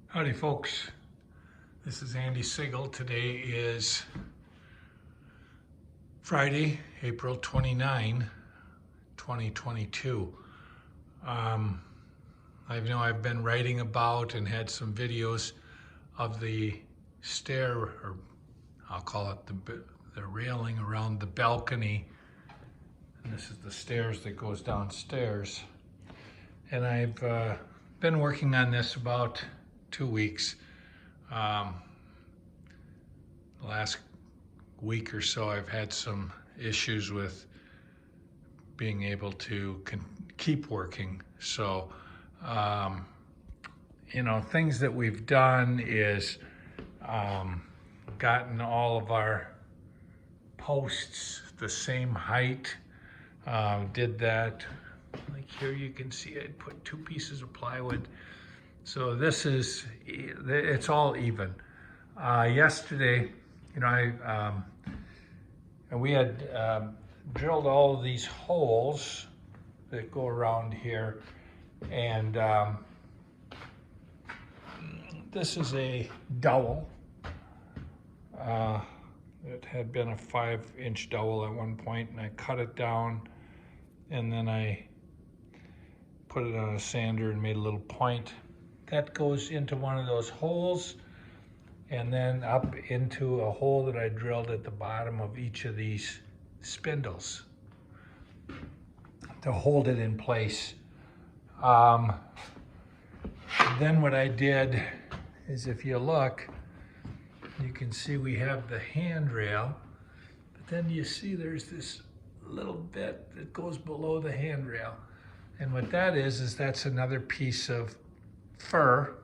Howdy folks, this is Andy Sigel. Today is Friday, April 29, 2022. I know I've been writing about and had some videos of the stair, or I'll call it the railing around the balcony. And this is the stairs that goes downstairs. And I've been working on this about 2 weeks. The last week or so I've had some issues with being able to keep working. So, things that we've done is gotten all of our posts the same height. Did that. Like here you can see I put 2 pieces of plywood. So it's all even. Yesterday, we had drilled all of these holes that go around here, and this is a dowel. It had been a 5-inch dowel at one point, and I cut it down, and then I put it on a sander and made a little point. That goes into one of those holes and then up into a hole that I drilled at the bottom of each of these spindles to hold it in place. Then what I did is, if you look, you can see we have the handrail, but then you see there's this little bit that goes below the handrail. And what that is that's another piece of fir,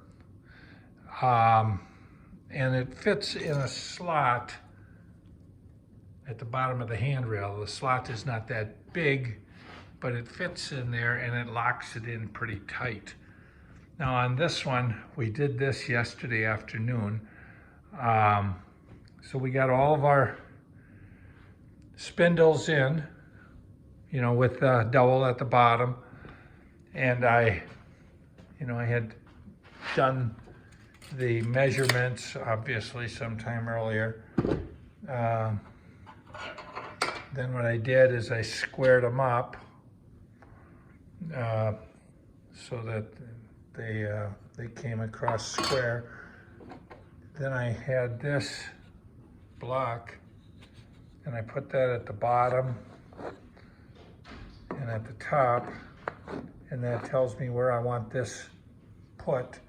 and it fits in a slot at the bottom of the handrail. The slot is not that big, but it fits in there and it locks it in pretty tight. Now on this one, we did this yesterday afternoon. So we got all of our spindles in, with the dowel at the bottom. And I had done the measurements, obviously, sometime earlier. Then what I did is I squared them up so that they came across square. Then I had this block, and I put that at the bottom and at the top. And that tells me where I want this placed.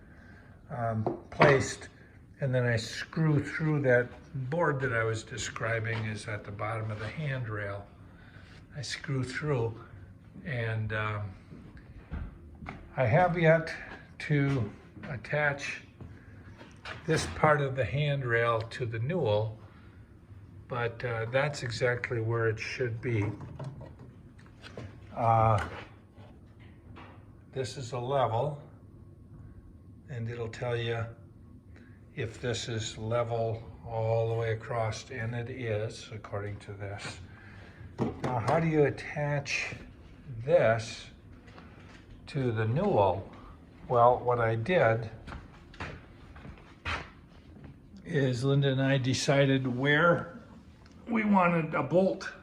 And then I screw through that board that I was describing is at the bottom of the handrail. I screw through, and I have yet to attach this part of the handrail to the newel, but that's exactly where it should be. This is a level, and it'll tell you if this is level all the way across, and it is, according to this. Now, how do you attach this to the newel? Well, what I did is Linda and I decided where we wanted a bolt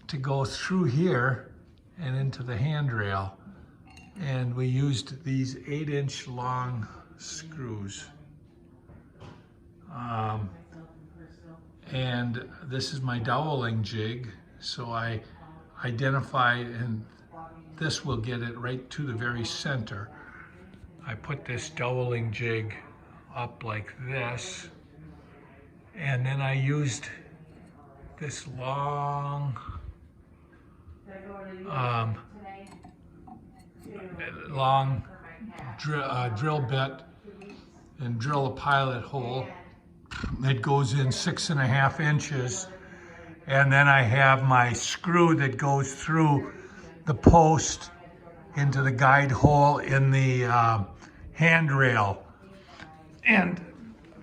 to go through here and into the handrail. And we used these 8-inch long screws. And this is my doweling jig. So I identify, and this will get it right to the very center. I put this doweling jig up like this. And then I used this long drill bit and drill a pilot hole that goes in 6.5 inches, and then I have my screw that goes through the post into the guide hole in the handrail, and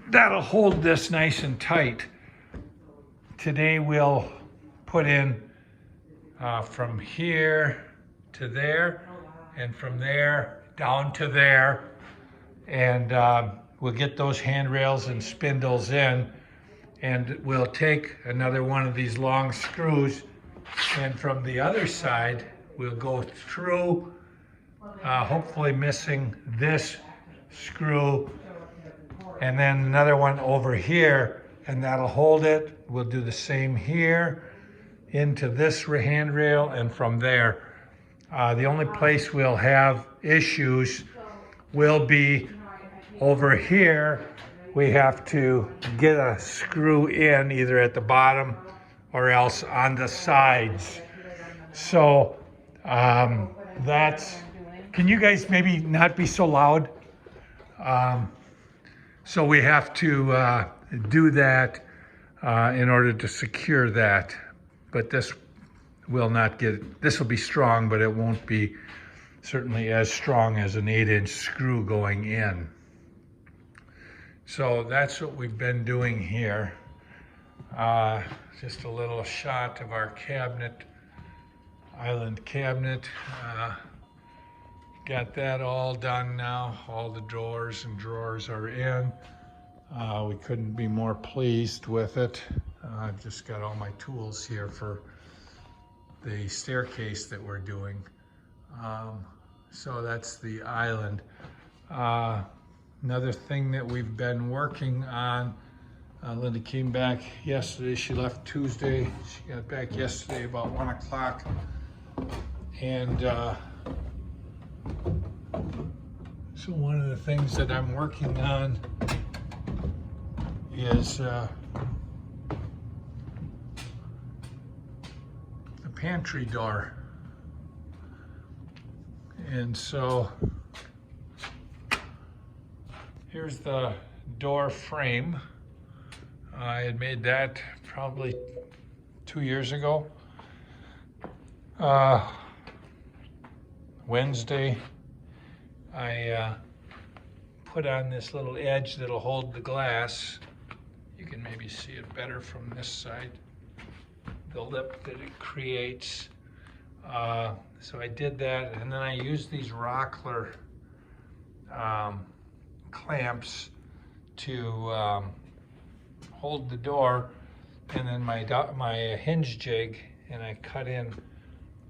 that'll hold this nice and tight. Today we'll put in from here to there, and from there down to there, and we'll get those handrails and spindles in, and we'll take another one of these long screws, and from the other side we'll go through, hopefully missing this screw, and then another one over here, and that'll hold it. We'll do the same here into this handrail, and from there. The only place we'll have issues will be over here. We have to get a screw in either at the bottom or else on the sides. So can you guys maybe not be so loud? So we have to do that in order to secure that. But this will not this will be strong, but it won't be certainly as strong as an 8-inch screw going in. So that's what we've been doing here. Just a little shot of our cabinet, island cabinet. Got that all done now. All the drawers and drawers are in. We couldn't be more pleased with it. I've just got all my tools here for the staircase that we're doing. So that's the island. Another thing that we've been working on, Linda came back yesterday. She left Tuesday. She got back yesterday about 1 o'clock. And so one of the things that I'm working on is the pantry door. And so here's the door frame. I had made that probably 2 years ago. Wednesday, I put on this little edge that'll hold the glass. You can maybe see it better from this side, the lip that it creates. So I did that, and then I used these Rockler clamps to hold the door, and then my hinge jig, and I cut in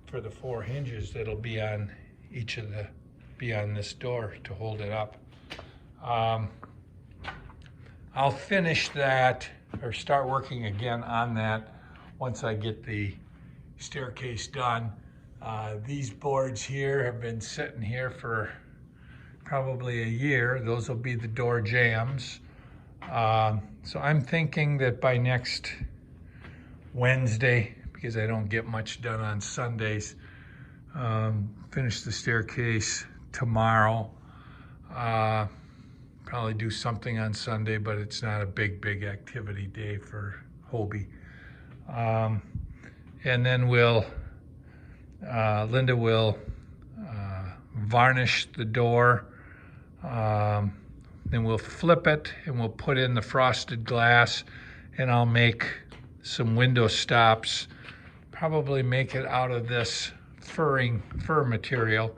for the 4 hinges that'll be on on this door to hold it up. I'll finish that or start working again on that once I get the staircase done. These boards here have been sitting here for probably a year. Those will be the door jambs. So I'm thinking that by next Wednesday, because I don't get much done on Sundays, finish the staircase tomorrow. Probably do something on Sunday, but it's not a big activity day for Hobie. And then Linda will varnish the door. Then we'll flip it and we'll put in the frosted glass, and I'll make some window stops, probably make it out of this fur material,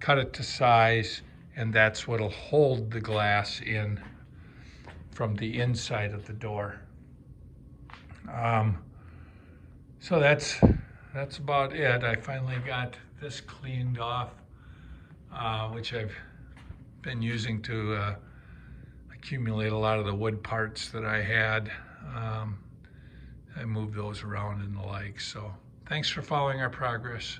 cut it to size, and that's what'll hold the glass in from the inside of the door. So that's about it. I finally got this cleaned off, which I've been using to accumulate a lot of the wood parts that I had. I moved those around and the like. So thanks for following our progress.